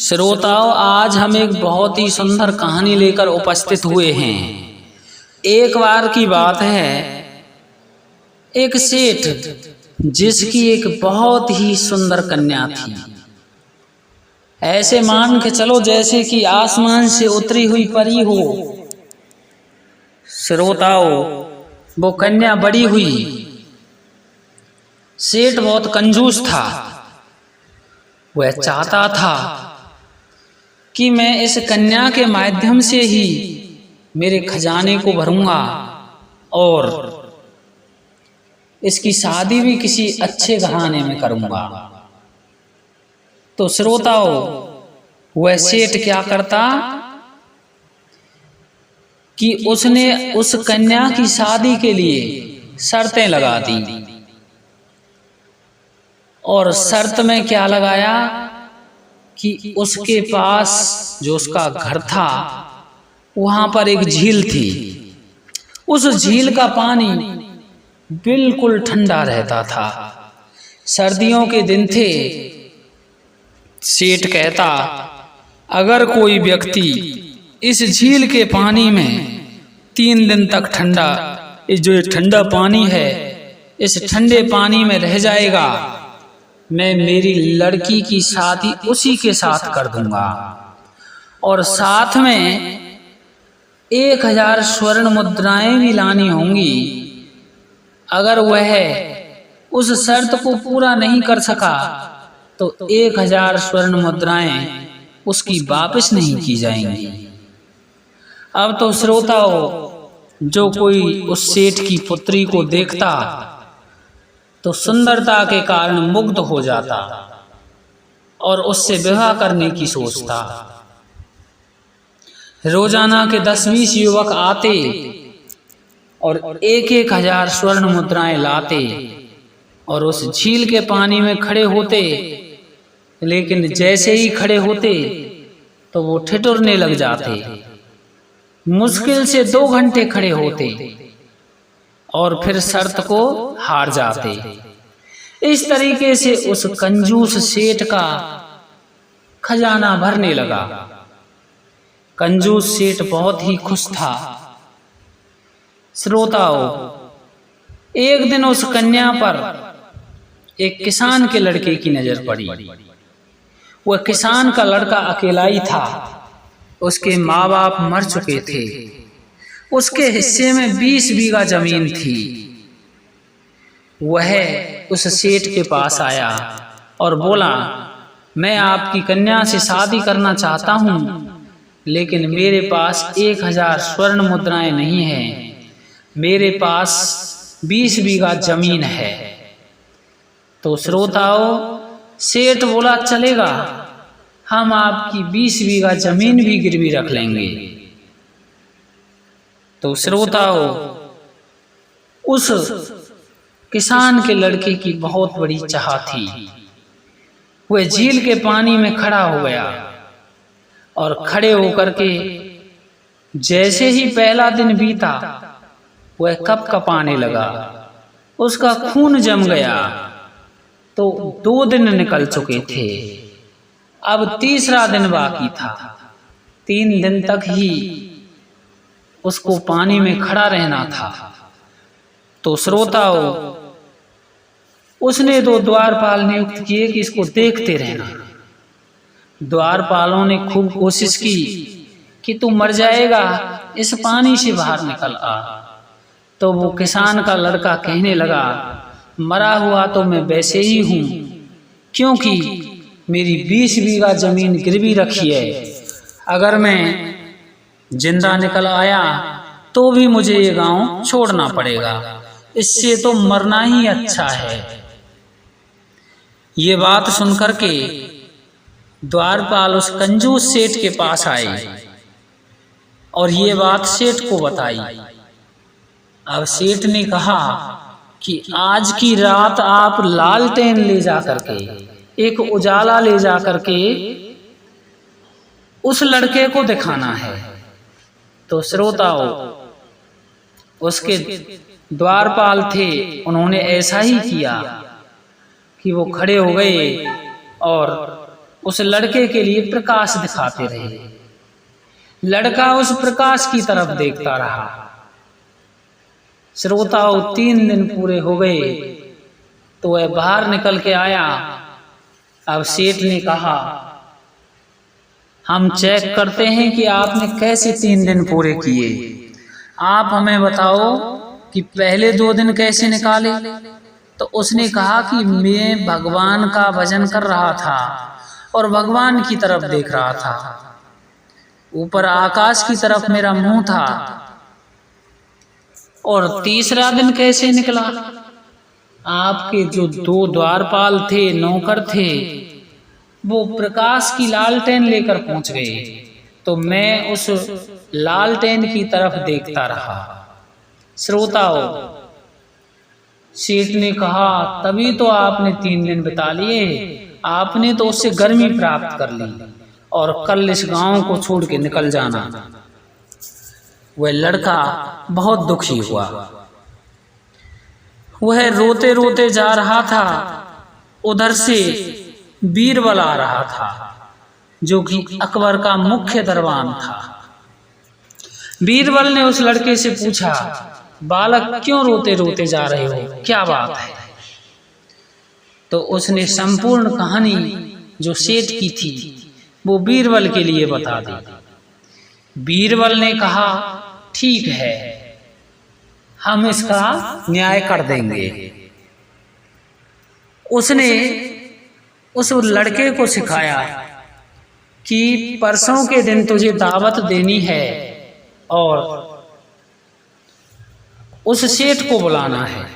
श्रोताओं, आज हम एक बहुत ही सुंदर कहानी लेकर उपस्थित हुए हैं। एक बार की बात है, एक सेठ जिसकी एक बहुत ही सुंदर कन्या थी। ऐसे मान के चलो जैसे कि आसमान से उतरी हुई परी हो। श्रोताओं, वो कन्या बड़ी हुई। सेठ बहुत कंजूस था। वह चाहता था कि मैं इस कन्या के माध्यम से ही मेरे खजाने को भरूंगा और इसकी शादी भी किसी अच्छे घराने में करूंगा। तो श्रोताओं, वह सेठ क्या करता कि उसने उस कन्या की शादी के लिए शर्तें लगा दी। और शर्त में क्या लगाया कि उसके पास जो उसका घर था वहां पर एक झील थी। उस झील का पानी बिल्कुल ठंडा रहता था। सर्दियों के दिन थे। सेठ कहता, अगर कोई व्यक्ति इस झील के पानी में 3 दिन तक जो ठंडा पानी है, इस ठंडे पानी में रह जाएगा, मैं मेरी लड़की की शादी उसी के साथ कर दूंगा और साथ में 1000 स्वर्ण मुद्राएं भी लानी होंगी। अगर वह उस शर्त को पूरा नहीं कर सका तो 1000 स्वर्ण मुद्राएं उसकी वापस नहीं की जाएंगी। अब तो श्रोताओं, जो कोई उस सेठ की पुत्री को देखता तो सुंदरता के कारण मुग्ध हो जाता और उससे विवाह करने की सोचता। रोजाना के 10-20 युवक आते और 1000 स्वर्ण मुद्राएं लाते और उस झील के पानी में खड़े होते। लेकिन जैसे ही खड़े होते तो वो ठिठुरने लग जाते। मुश्किल से 2 घंटे खड़े होते और फिर शर्त को हार जाते। इस तरीके से उस कंजूस सेठ का खजाना भरने लगा। कंजूस सेठ बहुत ही खुश था। श्रोताओं, एक दिन उस कन्या पर एक किसान के लड़के की नजर पड़ी। वह किसान का लड़का अकेला ही था। उसके माँ बाप मर चुके थे। उसके हिस्से में 20 बीघा जमीन थी। वह उस सेठ के पास आया और बोला, मैं आपकी कन्या से शादी करना चाहता हूँ, लेकिन मेरे पास 1000 स्वर्ण मुद्राएं नहीं हैं। मेरे पास 20 बीघा जमीन है। तो श्रोताओं, सेठ बोला, चलेगा, हम आपकी 20 बीघा जमीन भी गिरवी रख लेंगे। तो श्रोताओं, उस किसान के लड़के की बहुत बड़ी चाह थी। वह झील के पानी में खड़ा हो गया और खड़े होकर के जैसे ही पहला दिन बीता, वह कँपाने लगा। उसका खून जम गया। तो 2 दिन निकल चुके थे। अब तीसरा दिन बाकी था। 3 दिन तक ही उसको पानी में खड़ा रहना था। तो श्रोताओं, उसने 2 द्वारपाल नियुक्त किए कि इसको देखते रहना। द्वारपालों ने खूब कोशिश की कि तू मर जाएगा, इस पानी से बाहर निकल आ। तो वो किसान का लड़का कहने लगा, मरा हुआ तो मैं वैसे ही हूँ, क्योंकि मेरी 20 बीघा जमीन गिरवी रखी है। अगर मैं जिंदा निकल आया तो भी मुझे ये गांव छोड़ना पड़ेगा। इससे तो मरना ही अच्छा है। ये बात सुनकर के द्वारपाल उस कंजूस सेठ के पास आए और ये बात सेठ को बताई। अब सेठ ने कहा कि आज की रात आप लालटेन ले जा करके, एक उजाला ले जा करके उस लड़के को दिखाना है। तो श्रोताओं, उसके द्वारपाल थे, उन्होंने ऐसा ही किया कि वो खड़े हो गए और उस लड़के के लिए प्रकाश दिखाते रहे। लड़का उस प्रकाश की तरफ देखता रहा। श्रोताओं 3 दिन पूरे हो गए तो वह बाहर निकल के आया। अब सेठ ने कहा, हम चेक करते हैं कि आपने कैसे 3 दिन पूरे किए। आप हमें बताओ कि पहले 2 दिन कैसे निकाले। तो उसने कहा कि मैं भगवान का भजन कर रहा था और भगवान की तरफ देख रहा था। ऊपर आकाश की तरफ मेरा मुंह था। और तीसरा दिन कैसे निकला? आपके जो 2 द्वारपाल थे, नौकर थे, वो प्रकाश की लालटेन लेकर पहुंच गए, तो मैं उस लालटेन की तरफ देखता रहा। श्रोताओं, सेठ ने कहा, तभी तो आपने 3 दिन बिता लिए। आपने तो उससे गर्मी प्राप्त कर ली और कल इस गांव को छोड़ के निकल जाना। वह लड़का बहुत दुखी हुआ। वह रोते रोते जा रहा था। उधर से बीरबल आ रहा था, जो कि अकबर का मुख्य दरबान था। बीरबल ने उस लड़के से पूछा, बालक क्यों रोते रोते जा रहे हो, क्या बात है? तो उसने संपूर्ण कहानी जो सेठ की थी वो बीरबल के लिए बता दी। बीरबल ने कहा, ठीक है, हम इसका न्याय कर देंगे। उसने उस लड़के को सिखाया कि परसों के दिन तुझे दावत देनी है और उस सेठ को बुलाना है।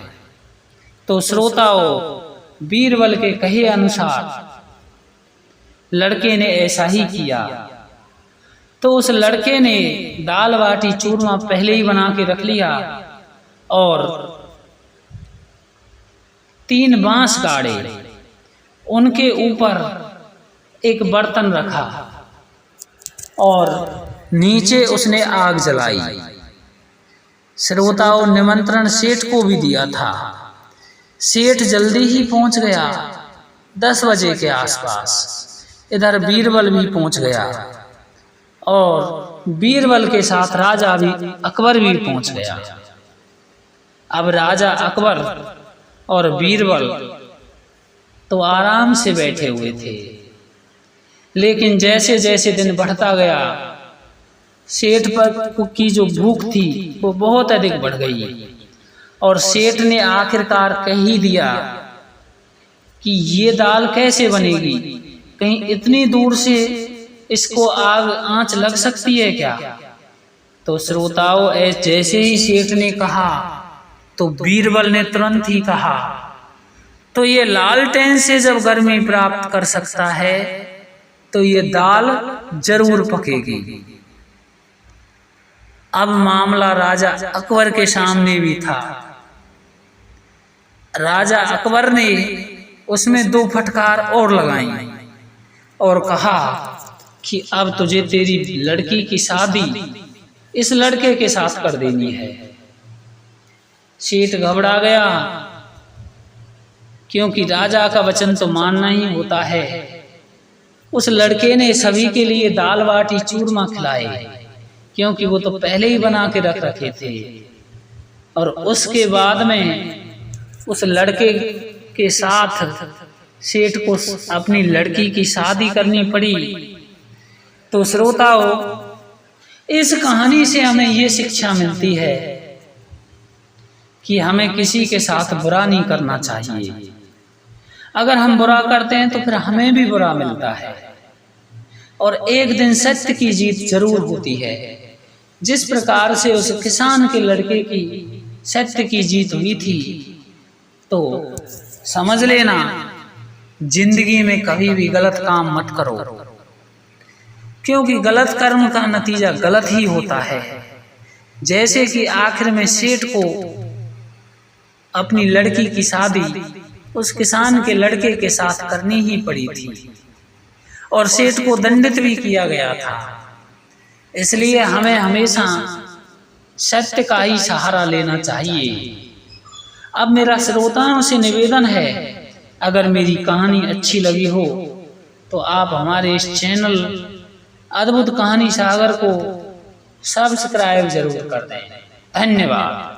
तो श्रोताओं, बीरबल के कहे अनुसार लड़के ने ऐसा ही किया। तो उस लड़के ने दाल बाटी चूरमा पहले ही बना के रख लिया और 3 बांस गाड़े, उनके ऊपर एक बर्तन रखा और नीचे उसने आग जलाई। श्रोताओं, निमंत्रण सेठ को भी दिया था। सेठ जल्दी ही पहुंच गया, 10 बजे के आसपास। इधर बीरबल भी पहुंच गया और बीरबल के साथ राजा भी अकबर भी पहुंच गया। अब राजा अकबर और बीरबल तो आराम से बैठे हुए थे, लेकिन जैसे जैसे दिन बढ़ता गया, सेठ पर की जो भूख थी वो बहुत अधिक बढ़ गई और सेठ ने आखिरकार कह ही दिया कि ये दाल कैसे बनेगी, कहीं इतनी दूर से इसको आंच लग सकती है क्या? तो श्रोताओं, जैसे ही सेठ ने कहा तो बीरबल ने तुरंत ही कहा, तो ये लालटेन से जब गर्मी प्राप्त कर सकता है तो ये दाल जरूर पकेगी। अब मामला राजा अकबर के सामने भी था। राजा अकबर ने उसमें 2 फटकार और लगाई और कहा कि अब तुझे तेरी लड़की की शादी इस लड़के के साथ कर देनी है। सेठ घबरा गया, क्योंकि राजा का वचन तो मानना ही होता है। उस लड़के ने सभी के लिए दाल बाटी चूरमा खिलाए, क्योंकि वो तो पहले ही बना के रख रखे थे। और उसके बाद में उस लड़के के साथ सेठ को अपनी लड़की की शादी करनी पड़ी। तो श्रोताओं, इस कहानी से हमें ये शिक्षा मिलती है कि हमें किसी के साथ बुरा नहीं करना चाहिए। अगर हम बुरा करते हैं तो फिर हमें भी बुरा मिलता है और एक दिन सत्य की जीत जरूर होती है। जिस प्रकार से उस किसान के लड़के की सत्य की जीत हुई थी, तो समझ लेना जिंदगी में कभी भी गलत काम मत करो, क्योंकि गलत कर्म का नतीजा गलत ही होता है। जैसे कि आखिर में सेठ को अपनी लड़की की शादी उस किसान के लड़के के साथ करनी ही पड़ी थी और सेठ को दंडित भी किया गया था। इसलिए हमें हमेशा सत्य का ही सहारा लेना चाहिए। अब मेरा श्रोताओं से निवेदन है, अगर मेरी कहानी अच्छी लगी हो तो आप हमारे इस चैनल अद्भुत कहानी सागर को सब्सक्राइब जरूर कर दें। धन्यवाद।